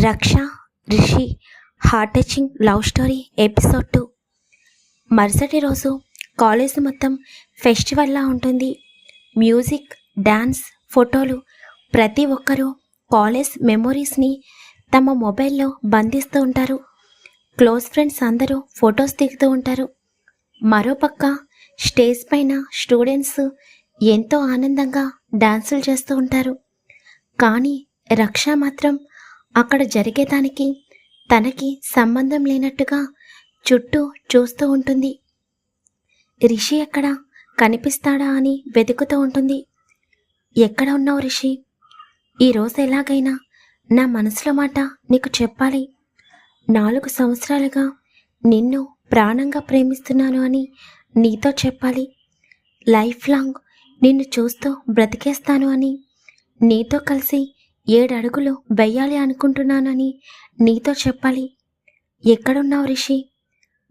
రక్ష, Rishi heart touching love story episode 2. మరుసటి రోజు కాలేజ్ మొత్తం ఫెస్టివల్లా ఉంటుంది. మ్యూజిక్, డ్యాన్స్, ఫోటోలు, ప్రతి ఒక్కరూ కాలేజ్ మెమొరీస్ని తమ మొబైల్లో బంధిస్తూ ఉంటారు. క్లోజ్ ఫ్రెండ్స్ అందరూ ఫొటోస్ దిగుతూ ఉంటారు. మరోపక్క స్టేజ్ పైన స్టూడెంట్స్ ఎంతో ఆనందంగా డాన్సులు చేస్తూ ఉంటారు. కానీ రక్ష మాత్రం అక్కడ జరిగేదానికి తనకి సంబంధం లేనట్టుగా చుట్టూ చూస్తూ ఉంటుంది. రిషి ఎక్కడ కనిపిస్తాడా అని వెతుకుతూ ఉంటుంది. ఎక్కడ ఉన్నావు రిషి? ఈరోజు ఎలాగైనా నా మనసులో మాట నీకు చెప్పాలి. 4 సంవత్సరాలుగా నిన్ను ప్రాణంగా ప్రేమిస్తున్నాను అని నీతో చెప్పాలి. లైఫ్ లాంగ్ నిన్ను చూస్తూ బ్రతికేస్తాను అని, నీతో కలిసి 7 అడుగులు వెయ్యాలి అనుకుంటున్నానని నీతో చెప్పాలి. ఎక్కడున్నావు రిషి?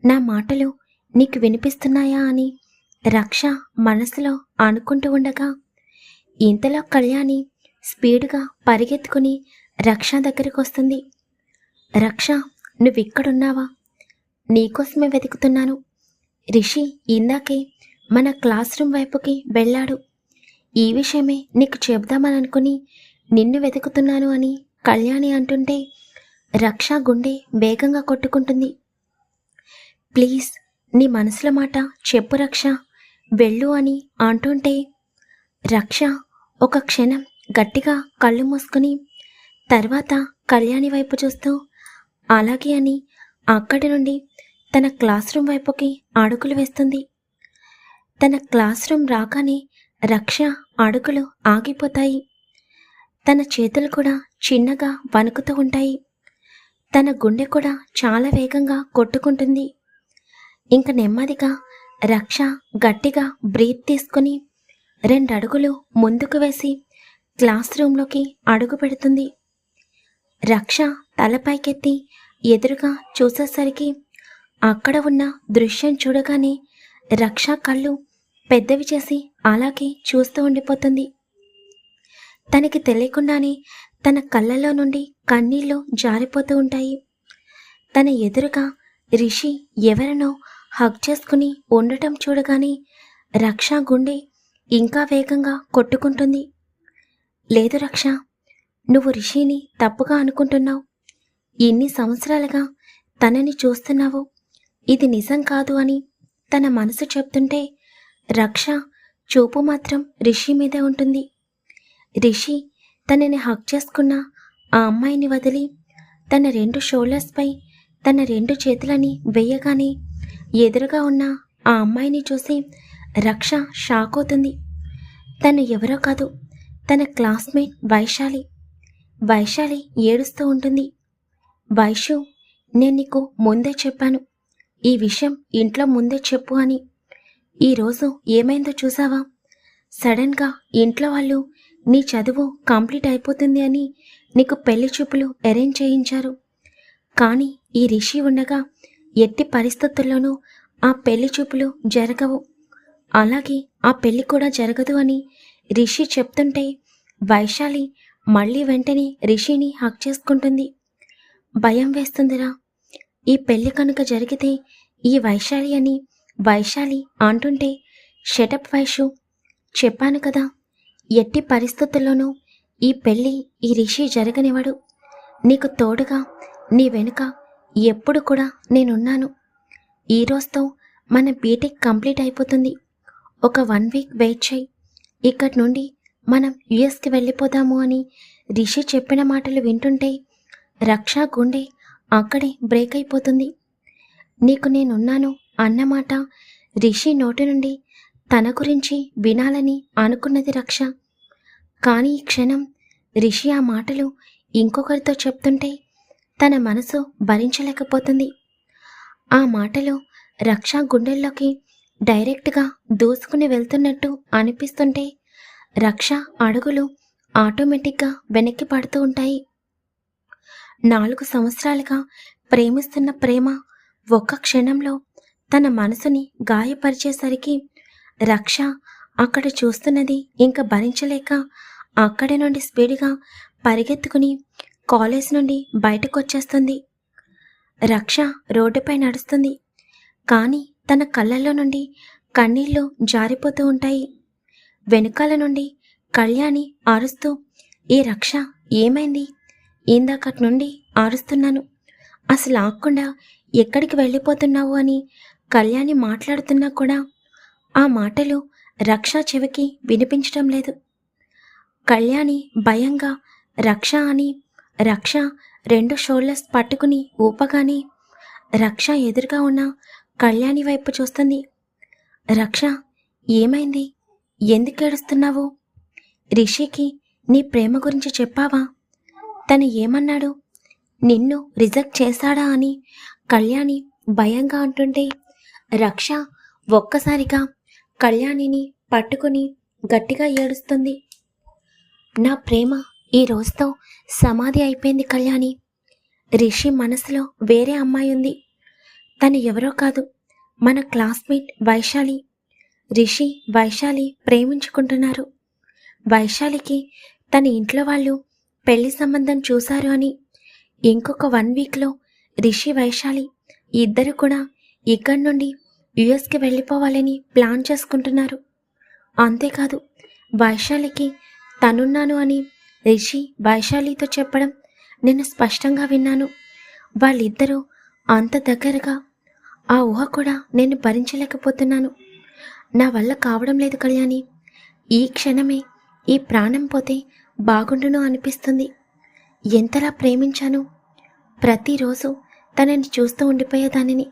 నా మాటలు నీకు వినిపిస్తున్నాయా అని రక్ష మనసులో అనుకుంటూ ఉండగా ఇంతలో కళ్యాణి స్పీడ్గా పరిగెత్తుకుని రక్ష దగ్గరికి వస్తుంది. రక్ష, నువ్విక్కడున్నావా? నీకోసమే వెతుకుతున్నాను. రిషి ఇందాకే మన క్లాస్ రూమ్ వైపుకి వెళ్ళాడు. ఈ విషయమే నీకు చెబుదామని అనుకుని నిన్ను వెతుకుతున్నాను అని కళ్యాణి అంటుంటే రక్ష గుండె వేగంగా కొట్టుకుంటుంది. ప్లీజ్ నీ మనసులో మాట చెప్పు రక్ష, వెళ్ళు అని అంటుంటే రక్ష ఒక క్షణం గట్టిగా కళ్ళు మూసుకుని తర్వాత కళ్యాణి వైపు చూస్తూ అలాగే అని అక్కడి నుండి తన క్లాస్ రూమ్ వైపుకి అడుగులు వేస్తుంది. తన క్లాస్ రూమ్ రాగానే రక్ష అడుగులు ఆగిపోతాయి. తన చేతులు కూడా చిన్నగా వణుకుతూ ఉంటాయి. తన గుండె కూడా చాలా వేగంగా కొట్టుకుంటుంది. ఇంక నెమ్మదిగా రక్ష గట్టిగా బ్రీత్ తీసుకుని 2 అడుగులు ముందుకు వేసి క్లాస్ రూమ్లోకి అడుగు పెడుతుంది. రక్ష తలపైకెత్తి ఎదురుగా చూసేసరికి అక్కడ ఉన్న దృశ్యం చూడగానే రక్ష కళ్ళు పెద్దవి చేసి అలాగే చూస్తూ ఉండిపోతుంది. తనకి తెలియకుండానే తన కళ్ళల్లో నుండి కన్నీళ్లు జారిపోతూ ఉంటాయి. తన ఎదురుగా రిషి ఎవరినో హగ్ చేసుకుని ఉండటం చూడగానే రక్ష గుండె ఇంకా వేగంగా కొట్టుకుంటుంది. లేదు రక్ష, నువ్వు రిషిని తప్పుగా అనుకుంటున్నావు. ఇన్ని సంవత్సరాలుగా తనని చూస్తున్నావు, ఇది నిజం కాదు అని తన మనసు చెప్తుంటే రక్ష చూపు మాత్రం రిషి మీదే ఉంటుంది. రిషి తనని హగ్ చేసుకున్న ఆ అమ్మాయిని వదిలి తన 2 షోల్డర్స్పై తన 2 చేతులని వేయగానే ఎదురుగా ఉన్న ఆ అమ్మాయిని చూసి రక్ష షాక్ అవుతుంది. తను ఎవరో కాదు, తన క్లాస్మేట్ వైశాలి. వైశాలి ఏడుస్తూ ఉంటుంది. వైషు, నేను నీకు ముందే చెప్పాను, ఈ విషయం ఇంట్లో ముందే చెప్పు అని. ఈరోజు ఏమైందో చూసావా? సడన్గా ఇంట్లో వాళ్ళు నీ చదువు కంప్లీట్ అయిపోతుంది అని నీకు పెళ్లి చూపులు అరేంజ్ చేయించారు. కానీ ఈ రిషి ఉండగా ఎట్టి పరిస్థితుల్లోనూ ఆ పెళ్లి చూపులు జరగవు, అలాగే ఆ పెళ్లి కూడా జరగదు అని రిషి చెప్తుంటే వైశాలి మళ్ళీ వెంటనే రిషిని హక్ చేసుకుంటుంది. భయం వేస్తుందిరా, ఈ పెళ్లి కనుక జరిగితే ఈ వైశాలి అని వైశాలి అంటుంటే షటప్ వైషు, చెప్పాను కదా, ఎట్టి పరిస్థితుల్లోనూ ఈ పెళ్ళి ఈ రిషి జరగనివాడు. నీకు తోడుగా నీ వెనుక ఎప్పుడు కూడా నేనున్నాను. ఈ రోజుతో మన బీటెక్ కంప్లీట్ అయిపోతుంది. ఒక 1 వీక్ వెయిట్ చేయి. ఇక్కడి నుండి మనం యుఎస్కి వెళ్ళిపోదాము అని రిషి చెప్పిన మాటలు వింటుంటే రక్ష గుండె అక్కడే బ్రేక్ అయిపోతుంది. నీకు నేనున్నాను అన్నమాట రిషి నోటి నుండి తన గురించి వినాలని అనుకున్నది రక్ష. కానీ ఈ క్షణం రిషి ఆ మాటలు ఇంకొకరితో చెప్తుంటే తన మనసు భరించలేకపోతుంది. ఆ మాటలు రక్ష గుండెల్లోకి డైరెక్ట్గా దూసుకుని వెళ్తున్నట్టు అనిపిస్తుంటే రక్ష అడుగులు ఆటోమేటిక్గా వెనక్కి పడుతూ ఉంటాయి. 4 సంవత్సరాలుగా ప్రేమిస్తున్న ప్రేమ ఒక్క క్షణంలో తన మనసుని గాయపరిచేసరికి రక్ష అక్కడ చూస్తున్నది ఇంకా భరించలేక అక్కడి నుండి స్పీడ్గా పరిగెత్తుకుని కాలేజ్ నుండి బయటకు వచ్చేస్తుంది. రక్ష రోడ్డుపై నడుస్తుంది. కానీ తన కళ్ళల్లో నుండి కన్నీళ్లు జారిపోతూ ఉంటాయి. వెనుకాల నుండి కళ్యాణి అరుస్తూ, "ఏ రక్ష, ఏమైంది? ఇందాకటి నుండి అరుస్తున్నాను, అసలు ఆగకుండా ఎక్కడికి వెళ్ళిపోతున్నావు" అని కళ్యాణి మాట్లాడుతున్నా కూడా ఆ మాటలు రక్ష చెవికి వినిపించడం లేదు. కళ్యాణి భయంగా రక్ష అని రక్ష 2 షోల్డర్స్ పట్టుకుని ఊపగానే రక్ష ఎదురుగా ఉన్న కళ్యాణి వైపు చూస్తుంది. "రక్ష, ఏమైంది? ఎందుకు ఏడుస్తున్నావు? రిషికి నీ ప్రేమ గురించి చెప్పావా? తను ఏమన్నాడు? నిన్ను రిజెక్ట్ చేశాడా?" అని కళ్యాణి భయంగా అంటుంటే రక్ష ఒక్కసారిగా కళ్యాణిని పట్టుకుని గట్టిగా ఏడుస్తుంది. "నా ప్రేమ ఈ రోజుతో సమాధి అయిపోయింది కళ్యాణి. రిషి మనసులో వేరే అమ్మాయి ఉంది. తను ఎవరో కాదు, మన క్లాస్మేట్ వైశాలి. రిషి, వైశాలి ప్రేమించుకుంటున్నారు. వైశాలికి తన ఇంట్లో వాళ్ళు పెళ్లి సంబంధం చూశారు అని ఇంకొక 1 వీక్లో రిషి, వైశాలి ఇద్దరు కూడా ఇక్కడి నుండి యుఎస్కి వెళ్ళిపోవాలని ప్లాన్ చేసుకుంటున్నారు. అంతేకాదు, వైశాలికి తనున్నాను అని రిషి వైశాలితో చెప్పడం నేను స్పష్టంగా విన్నాను. వాళ్ళిద్దరూ అంత దగ్గరగా, ఆ ఊహ కూడా నేను భరించలేకపోతున్నాను. నా వల్ల కావడం లేదు కళ్యాణి. ఈ క్షణమే ఈ ప్రాణం పోతే బాగుండును అనిపిస్తుంది. ఎంతలా ప్రేమించాను. ప్రతిరోజు తనని చూస్తూ ఉండిపోయేదానిని.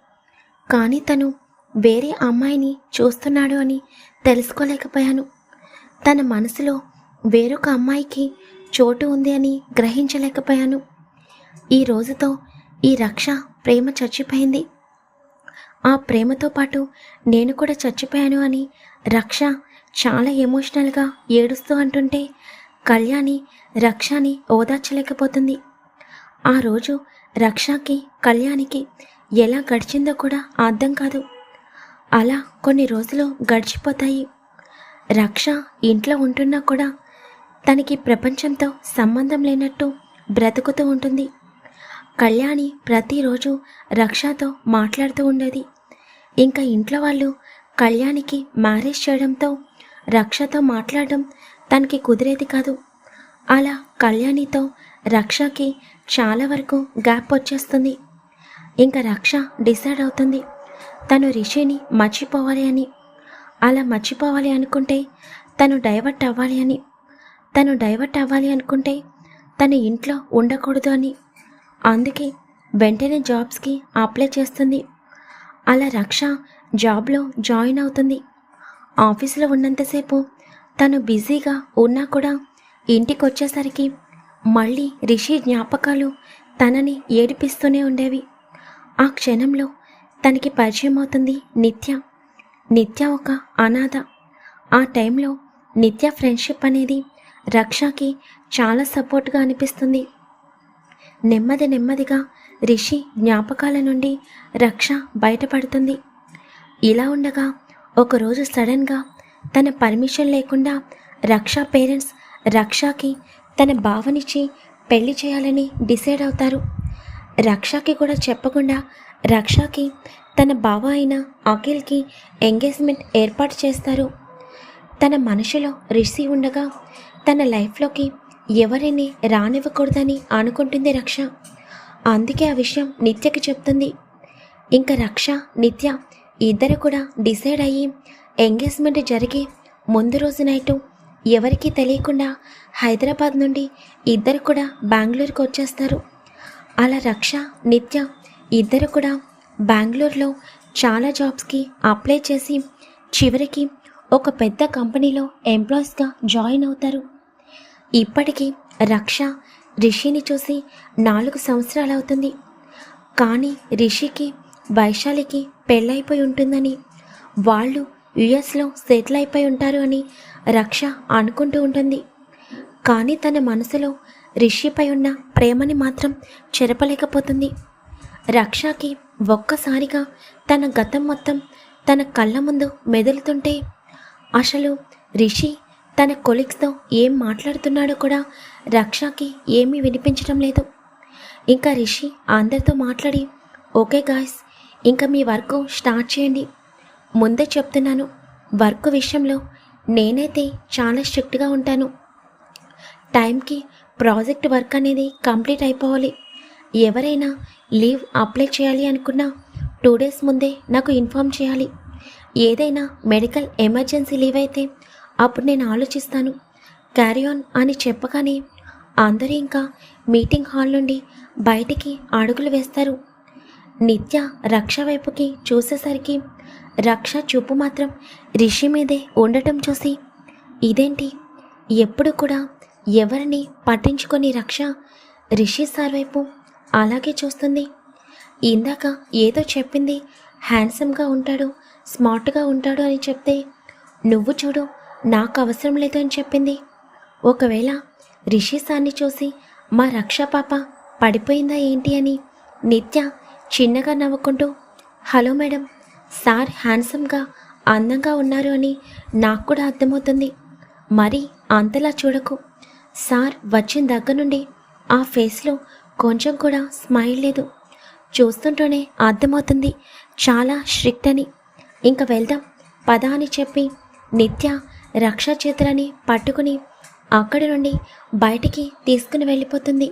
కానీ తను వేరే అమ్మాయిని చూస్తున్నాడు అని తెలుసుకోలేకపోయాను. తన మనసులో వేరొక అమ్మాయికి చోటు ఉంది అని గ్రహించలేకపోయాను. ఈ రోజుతో ఈ రక్ష ప్రేమ చచ్చిపోయింది. ఆ ప్రేమతో పాటు నేను కూడా చచ్చిపోయాను అని రక్ష చాలా ఎమోషనల్గా ఏడుస్తూ అంటుంటే కళ్యాణి రక్షని ఓదార్చలేకపోతుంది. ఆ రోజు రక్షకి, కళ్యాణికి ఎలా గడిచిందో కూడా అర్థం కాదు. అలా కొన్ని రోజులు గడిచిపోతాయి. రక్ష ఇంట్లో ఉంటున్నా కూడా తనకి ప్రపంచంతో సంబంధం లేనట్టు బ్రతుకుతూ ఉంటుంది. కళ్యాణి ప్రతిరోజు రక్షతో మాట్లాడుతూ ఉండేది. ఇంకా ఇంట్లో వాళ్ళు కళ్యాణికి మ్యారేజ్ చేయడంతో రక్షతో మాట్లాడడం తనకి కుదిరేది కాదు. అలా కళ్యాణితో రక్షకి చాలా వరకు గ్యాప్ వచ్చేస్తుంది. ఇంకా రక్ష డిసైడ్ అవుతుంది తను రిషిని మర్చిపోవాలి అని. అలా మర్చిపోవాలి అనుకుంటే తను డైవర్ట్ అవ్వాలి అని. తను డైవర్ట్ అవ్వాలి అనుకుంటే తను ఇంట్లో ఉండకూడదు అని. అందుకే వెంటనే జాబ్స్కి అప్లై చేస్తుంది. అలా రక్ష జాబ్లో జాయిన్ అవుతుంది. ఆఫీసులో ఉన్నంతసేపు తను బిజీగా ఉన్నా కూడా ఇంటికి వచ్చేసరికి మళ్ళీ రిషి జ్ఞాపకాలు తనని ఏడిపిస్తూనే ఉండేవి. ఆ క్షణంలో తనకి పరిచయం అవుతుంది నిత్య. నిత్య ఒక అనాథ. ఆ టైంలో నిత్య ఫ్రెండ్షిప్ అనేది రక్షకి చాలా సపోర్ట్గా అనిపిస్తుంది. నెమ్మదిగా రిషి జ్ఞాపకాల నుండి రక్ష బయటపడుతుంది. ఇలా ఉండగా ఒకరోజు సడన్గా తన పర్మిషన్ లేకుండా రక్ష పేరెంట్స్ రక్షకి తన బావనిచ్చి పెళ్లి చేయాలని డిసైడ్ అవుతారు. రక్షకి కూడా చెప్పకుండా రక్షకి తన బావ అయిన అఖిల్కి ఎంగేజ్మెంట్ ఏర్పాటు చేస్తారు. తన మనసులో రిషి ఉండగా తన లైఫ్లోకి ఎవరిని రానివ్వకూడదని అనుకుంటుంది రక్ష. అందుకే ఆ విషయం నిత్యకి చెప్తుంది. ఇంకా రక్ష, నిత్య ఇద్దరు కూడా డిసైడ్ అయ్యి ఎంగేజ్మెంట్ జరిగే ముందు రోజు నైటు ఎవరికీ తెలియకుండా హైదరాబాద్ నుండి ఇద్దరు కూడా బెంగళూరుకు వచ్చేస్తారు. అలా రక్ష, నిత్య ఇద్దరు కూడా బెంగళూరులో చాలా జాబ్స్కి అప్లై చేసి చివరికి ఒక పెద్ద కంపెనీలో ఎంప్లాయీస్గా జాయిన్ అవుతారు. ఇప్పటికీ రక్ష రిషిని చూసి 4 సంవత్సరాలు అవుతుంది. కానీ రిషికి, వైశాలికి పెళ్ళైపోయి ఉంటుందని, వాళ్ళు యుఎస్లో సెటిల్ అయిపోయి ఉంటారు అని రక్ష అనుకుంటూ ఉంటుంది. కానీ తన మనసులో రిషిపై ఉన్న ప్రేమని మాత్రం చెరపలేకపోతుంది. రక్షకి ఒక్కసారిగా తన గతం మొత్తం తన కళ్ళ ముందు మెదులుతుంటే అసలు రిషి తన కొలీగ్స్తో ఏం మాట్లాడుతున్నాడో కూడా రక్షకి ఏమీ వినిపించడం లేదు. ఇంకా రిషి అందరితో మాట్లాడి, ఓకే గాయ్స్, ఇంకా మీ వర్క్ స్టార్ట్ చేయండి. ముందే చెప్తున్నాను, వర్క్ విషయంలో నేనైతే చాలా స్ట్రిక్ట్గా ఉంటాను. టైంకి ప్రాజెక్ట్ వర్క్ అనేది కంప్లీట్ అయిపోవాలి. ఎవరైనా లీవ్ అప్లై చేయాలి అనుకున్నా 2 days ముందే నాకు ఇన్ఫామ్ చేయాలి. ఏదైనా మెడికల్ ఎమర్జెన్సీ లీవ్ అయితే అప్పుడు నేను ఆలోచిస్తాను, క్యారీ ఆన్ అని చెప్పగానే అందరూ ఇంకా మీటింగ్ హాల్ నుండి బయటికి అడుగులు వేస్తారు. నిత్య రక్ష వైపుకి చూసేసరికి రక్ష చూపు మాత్రం రిషి మీదే ఉండటం చూసి, ఇదేంటి ఎప్పుడు కూడా ఎవరిని పట్టించుకొని రక్ష రిషి సార్ వైపు అలాగే చూస్తుంది. ఇందాక ఏదో చెప్పింది, హ్యాండ్సమ్గా ఉంటాడు, స్మార్ట్గా ఉంటాడు అని చెప్తే, నువ్వు చూడు నాకు అవసరం లేదు అని చెప్పింది. ఒకవేళ రిషి సార్ని చూసి మా రక్ష పాప పడిపోయిందా ఏంటి అని నిత్య చిన్నగా నవ్వుకుంటూ, హలో మేడం, సార్ హ్యాండ్సమ్గా అందంగా ఉన్నారు అని నాకు కూడా అర్థమవుతుంది, మరి అంతలా చూడకు. సార్ వచ్చిన దగ్గర నుండి ఆ ఫేస్లో కొంచెం కూడా స్మైల్ లేదు, చూస్తుంటేనే అర్థమవుతుంది చాలా స్ట్రిక్ట్ అని. ఇంకా వెళ్దాం పద అని చెప్పి నిత్య రక్ష చేతులని పట్టుకుని అక్కడి నుండి బయటికి తీసుకుని వెళ్ళిపోతుంది.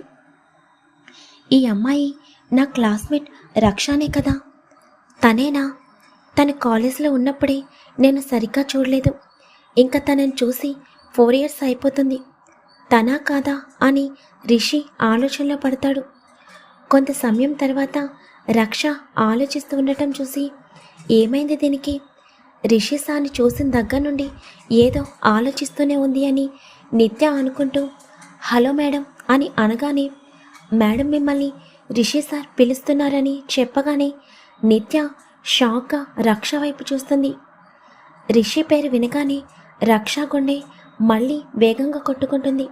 ఈ అమ్మాయి నా క్లాస్మేట్ రక్షానే కదా, తనేనా? తన కాలేజీలో ఉన్నప్పుడే నేను సరిగ్గా చూడలేదు, ఇంకా తనని చూసి 4 years అయిపోతుంది, తనా కాదా అని రిషి ఆలోచనలో పడతాడు. కొంత సమయం తర్వాత రక్ష ఆలోచిస్తూ ఉండటం చూసి, ఏమైంది దీనికి? రిషి సార్ని చూసిన దగ్గర నుండి ఏదో ఆలోచిస్తూనే ఉంది అని నిత్య అనుకుంటూ, హలో మేడం అని అనగానే, మేడం మిమ్మల్ని రిషి సార్ పిలుస్తున్నారని చెప్పగానే నిత్య షాక్గా రక్ష వైపు చూస్తుంది. రిషి పేరు వినగానే రక్ష గుండె మళ్ళీ వేగంగా కొట్టుకుంటుంది.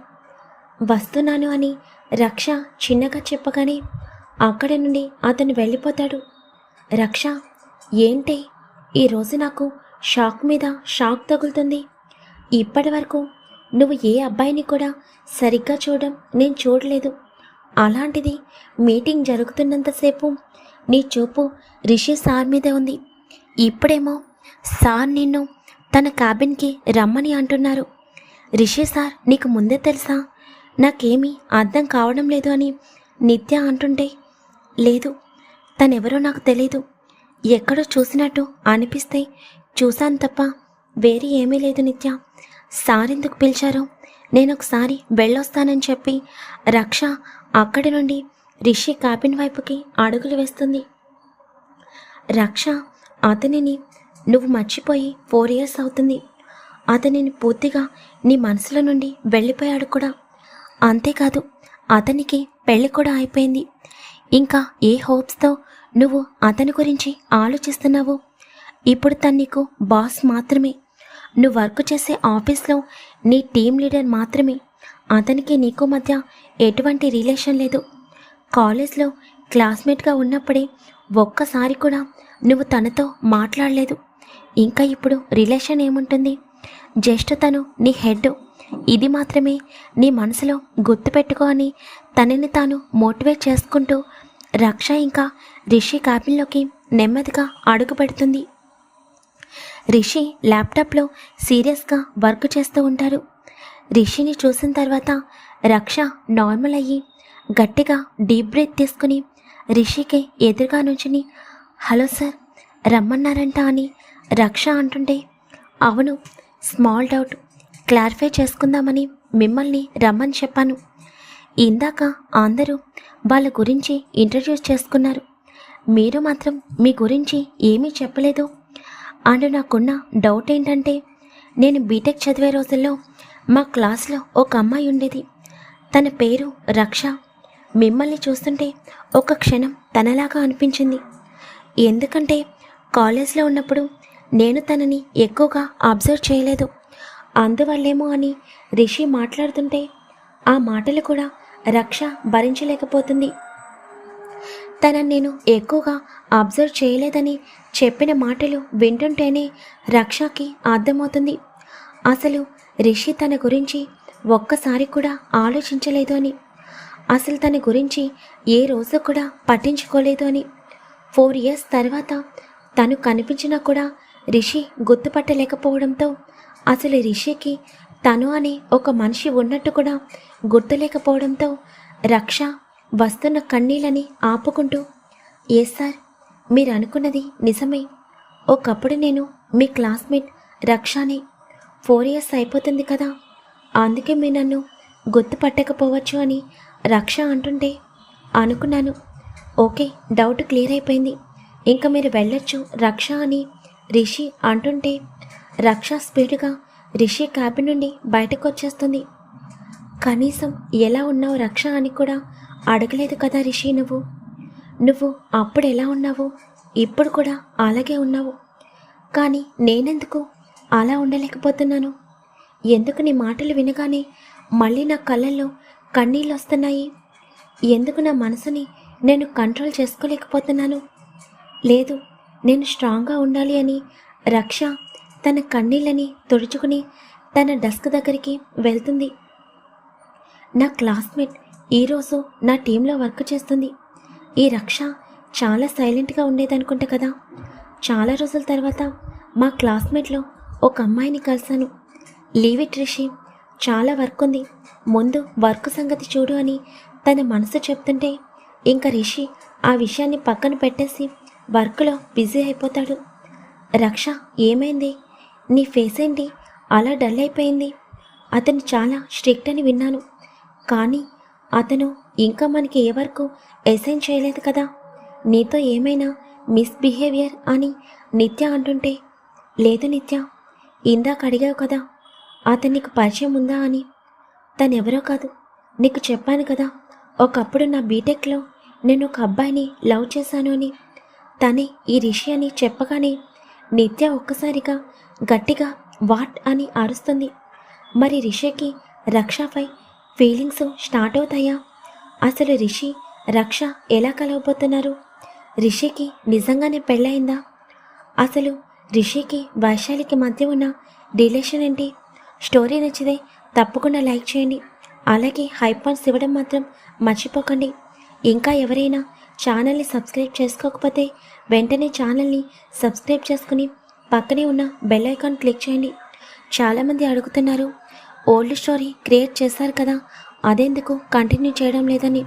వస్తున్నాను అని రక్ష చిన్నగా చెప్పగానే అక్కడి నుండి అతను వెళ్ళిపోతాడు. రక్ష, ఏంటే ఈరోజు నాకు షాక్ మీద షాక్ తగులుతుంది. ఇప్పటి వరకు నువ్వు ఏ అబ్బాయిని కూడా సరిగ్గా చూడడం నేను చూడలేదు, అలాంటిది మీటింగ్ జరుగుతున్నంతసేపు నీ చూపు రిషి సార్ మీదే ఉంది. ఇప్పుడేమో సార్ నిన్ను తన క్యాబిన్కి రమ్మని అంటున్నారు. రిషి సార్ నీకు ముందే తెలుసా? నాకేమీ అర్థం కావడం లేదు అని నిత్య అంటుంటే, లేదు, తనెవరో నాకు తెలీదు, ఎక్కడో చూసినట్టు అనిపిస్తే చూశాను తప్ప వేరే ఏమీ లేదు నిత్య. సార్ ఎందుకు పిలిచారో నేను ఒకసారి వెళ్ళొస్తానని చెప్పి రక్ష అక్కడి నుండి రిషి క్యాబిన్ వైపుకి అడుగులు వేస్తుంది. రక్ష అతనిని నువ్వు మర్చిపోయి 4 years అవుతుంది, అతనిని పూర్తిగా నీ మనసులో నుండి వెళ్ళిపోయాడు కూడా. అంతేకాదు అతనికి పెళ్ళి కూడా అయిపోయింది. ఇంకా ఏ హోప్స్తో నువ్వు అతని గురించి ఆలోచిస్తున్నావు? ఇప్పుడు తను నీకు బాస్ మాత్రమే, నువ్వు వర్క్ చేసే ఆఫీస్లో నీ టీం లీడర్ మాత్రమే. అతనికి నీకు మధ్య ఎటువంటి రిలేషన్ లేదు. కాలేజ్లో క్లాస్మేట్గా ఉన్నప్పుడే ఒక్కసారి కూడా నువ్వు తనతో మాట్లాడలేదు. ఇంకా ఇప్పుడు రిలేషన్ ఏముంటుంది? జస్ట్ తను నీ హెడ్, ఇది మాత్రమే నీ మనసులో గుర్తుపెట్టుకో అని తనని తాను మోటివేట్ చేసుకుంటూ రక్ష ఇంకా రిషి క్యాబిన్లోకి నెమ్మదిగా అడుగు పెడుతుంది. రిషి ల్యాప్టాప్లో సీరియస్గా వర్క్ చేస్తూ ఉంటారు. రిషిని చూసిన తర్వాత రక్ష నార్మల్ అయ్యి గట్టిగా డీప్ బ్రీత్ తీసుకుని రిషికి ఎదురుగా నుంచుని, హలో సార్, రమ్మన్నారంట అని రక్ష అంటుంటే, అవును, స్మాల్ డౌట్ క్లారిఫై చేసుకుందామని మిమ్మల్ని రమ్మని చెప్పాను. ఇందాక అందరూ వాళ్ళ గురించి ఇంట్రడ్యూస్ చేసుకున్నారు, మీరు మాత్రం మీ గురించి ఏమీ చెప్పలేదు. అండ్ నాకున్న డౌట్ ఏంటంటే, నేను బీటెక్ చదివే రోజుల్లో మా క్లాస్లో ఒక అమ్మాయి ఉండేది, తన పేరు రక్ష. మిమ్మల్ని చూస్తుంటే ఒక క్షణం తనలాగా అనిపించింది. ఎందుకంటే కాలేజ్లో ఉన్నప్పుడు నేను తనని ఎక్కువగా అబ్జర్వ్ చేయలేదు, అందువల్లేమో అని రిషి మాట్లాడుతుంటే ఆ మాటలు కూడా రక్ష భరించలేకపోతుంది. తనని నేను ఎక్కువగా అబ్జర్వ్ చేయలేదని చెప్పిన మాటలు వింటుంటేనే రక్షకి అర్థమవుతుంది, అసలు రిషి తన గురించి ఒక్కసారి కూడా ఆలోచించలేదు అని, అసలు తన గురించి ఏ రోజు కూడా పట్టించుకోలేదు అని, 4 ఇయర్స్ తర్వాత తను కనిపించినా కూడా రిషి గుర్తుపట్టలేకపోవడంతో, అసలు రిషికి తను అనే ఒక మనిషి ఉన్నట్టు కూడా గుర్తులేకపోవడంతో రక్ష వస్తున్న కన్నీళ్ళని ఆపుకుంటూ, ఏ సార్, మీరు అనుకున్నది నిజమే. ఒకప్పుడు నేను మీ క్లాస్మేట్ రక్షాని. 4 ఇయర్స్ అయిపోతుంది కదా, అందుకే మీరు నన్ను గుర్తుపట్టకపోవచ్చు అని రక్ష అంటుంటే అనుకున్నాను. ఓకే, డౌట్ క్లియర్ అయిపోయింది, ఇంకా మీరు వెళ్ళొచ్చు రక్ష అని రిషి అంటుంటే రక్ష స్పీడ్గా రిషి క్యాబిన్ నుండి బయటకు వచ్చేస్తుంది. కనీసం ఎలా ఉన్నావు రక్ష అని కూడా అడగలేదు కదా రిషి. నువ్వు అప్పుడు ఎలా ఉన్నావు, ఇప్పుడు కూడా అలాగే ఉన్నావు. కానీ నేనెందుకు అలా ఉండలేకపోతున్నాను? ఎందుకు నీ మాటలు వినగానే మళ్ళీ నా కళ్ళల్లో కన్నీళ్ళు వస్తున్నాయి? ఎందుకు నా మనసుని నేను కంట్రోల్ చేసుకోలేకపోతున్నాను? లేదు, నేను స్ట్రాంగ్గా ఉండాలి అని రక్ష తన కన్నీళ్ళని తుడుచుకుని తన డెస్క్ దగ్గరికి వెళ్తుంది. నా క్లాస్మేట్ ఈరోజు నా టీంలో వర్క్ చేస్తుంది. ఈ రక్ష చాలా సైలెంట్గా ఉండేదనుకుంటా కదా. చాలా రోజుల తర్వాత మా క్లాస్మేట్లో ఒక అమ్మాయిని కలిశాను. లీవ్ ఇట్ రిషి, చాలా వర్క్ ఉంది, ముందు వర్క్ సంగతి చూడు అని తన మనసు చెప్తుంటే ఇంకా రిషి ఆ విషయాన్ని పక్కన పెట్టేసి వర్క్లో బిజీ అయిపోతాడు. రక్ష, ఏమైంది? నీ ఫేస్ ఏంటి అలా డల్ అయిపోయింది? అతను చాలా స్ట్రిక్ట్ అని విన్నాను, కానీ అతను ఇంకా మనకి ఏ వర్క్ అసైన్ చేయలేదు కదా, నీతో ఏమైనా మిస్బిహేవియర్ అని నిత్య అంటుంటే, లేదు నిత్య, ఇందాక అడిగావు కదా అతనికి పరిచయం ఉందా అని. తనెవరో కాదు, నీకు చెప్పాను కదా ఒకప్పుడు నా బీటెక్లో నేను ఒక అబ్బాయిని లవ్ చేశాను అని. తనే ఈ రిషి అని చెప్పగానే నిత్య ఒక్కసారిగా గట్టిగా వాట్ అని అరుస్తుంది. మరి రిషికి రక్షపై ఫీలింగ్స్ స్టార్ట్ అవుతాయా? అసలు రిషి రక్ష ఎలా కలవబోతున్నారు? రిషికి నిజంగానే పెళ్ళయిందా? అసలు రిషికి వైశాలికి మధ్య ఉన్న రిలేషన్ ఏంటి? స్టోరీ నచ్చితే తప్పకుండా లైక్ చేయండి, అలాగే హై పాయింట్స్ ఇవ్వడం మాత్రం మర్చిపోకండి. ఇంకా ఎవరైనా ఛానల్ని సబ్స్క్రైబ్ చేసుకోకపోతే వెంటనే ఛానల్ని సబ్స్క్రైబ్ చేసుకుని పక్కనే ఉన్న బెల్ ఐకాన్ క్లిక్ చేయండి. చాలామంది అడుగుతున్నారు, ఓల్డ్ స్టోరీ క్రియేట్ చేశారు కదా, అదెందుకు కంటిన్యూ చేయడం లేదని.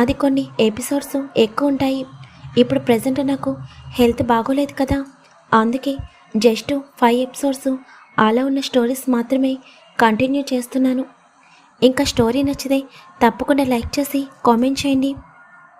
అది కొన్ని ఎపిసోడ్స్ ఎక్కువ ఉంటాయి. ఇప్పుడు ప్రజెంట్ నాకు హెల్త్ బాగోలేదు కదా, అందుకే జస్ట్ 5 ఎపిసోడ్స్ అలా ఉన్న స్టోరీస్ మాత్రమే కంటిన్యూ చేస్తున్నాను. ఇంకా స్టోరీ నచ్చితే తప్పకుండా లైక్ చేసి కామెంట్ చేయండి.